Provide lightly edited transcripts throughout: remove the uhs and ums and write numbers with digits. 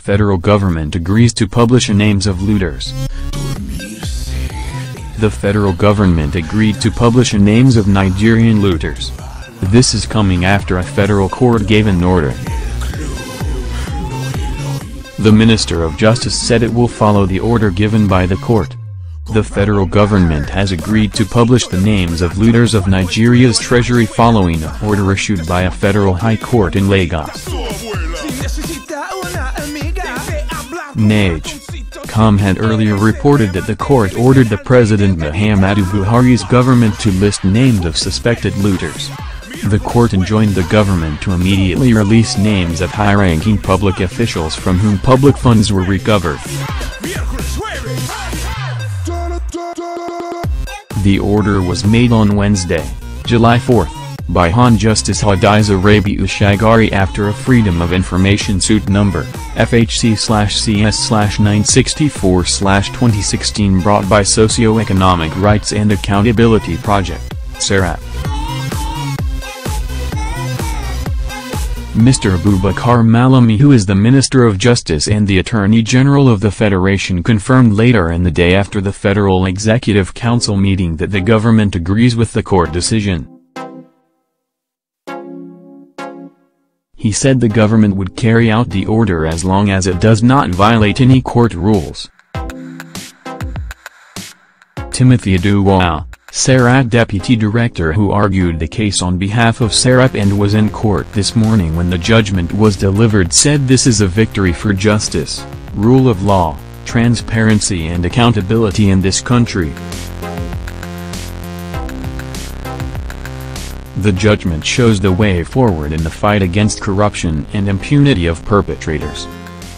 Federal government agrees to publish names of looters. The federal government agreed to publish names of Nigerian looters. This is coming after a federal court gave an order. The Minister of Justice said it will follow the order given by the court. The federal government has agreed to publish the names of looters of Nigeria's treasury following an order issued by a federal high court in Lagos. Nigerian had earlier reported that the court ordered the President Muhammadu Buhari's government to list names of suspected looters. The court enjoined the government to immediately release names of high-ranking public officials from whom public funds were recovered. The order was made on Wednesday, July 4, by Hon Justice Hadiza Rabiu Shagari after a Freedom of Information suit number, FHC/CS/964/2016 brought by Socioeconomic Rights and Accountability Project, SERAP. Mr. Abubakar Malami, who is the Minister of Justice and the Attorney General of the Federation, confirmed later in the day after the Federal Executive Council meeting that the government agrees with the court decision. He said the government would carry out the order as long as it does not violate any court rules. Timothy Aduwal, SERAP Deputy Director who argued the case on behalf of SERAP and was in court this morning when the judgment was delivered, said this is a victory for justice, rule of law, transparency and accountability in this country. The judgment shows the way forward in the fight against corruption and impunity of perpetrators.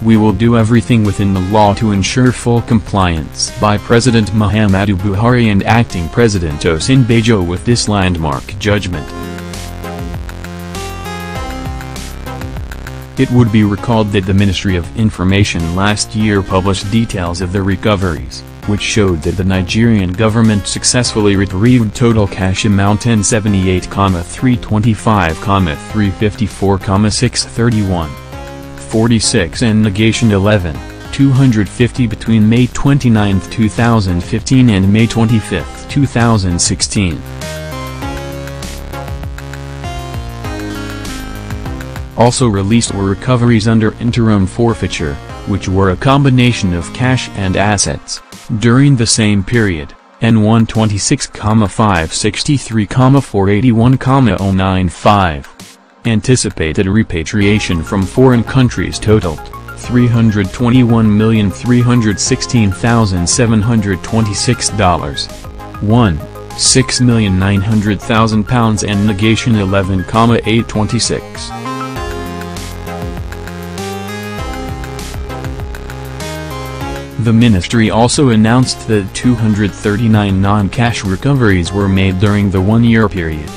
We will do everything within the law to ensure full compliance by President Muhammadu Buhari and Acting President Osinbajo with this landmark judgment. It would be recalled that the Ministry of Information last year published details of the recoveries, which showed that the Nigerian government successfully retrieved total cash amount N78,325,354,631. 46 and negation 11, 250 between May 29, 2015 and May 25, 2016. Also released were recoveries under interim forfeiture, which were a combination of cash and assets. During the same period, N126,563,481,095. Anticipated repatriation from foreign countries totaled $321,316,726. 1. £6,900,000 and negation 11,826. The ministry also announced that 239 non-cash recoveries were made during the one-year period.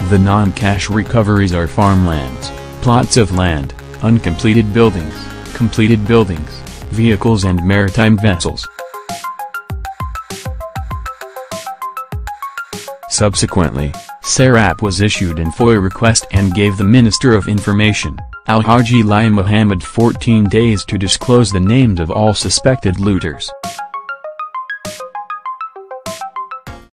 The non-cash recoveries are farmlands, plots of land, uncompleted buildings, completed buildings, vehicles and maritime vessels. Subsequently, SERAP was issued an FOIA request and gave the Minister of Information, Alhaji Lai Muhammad 14 days to disclose the names of all suspected looters.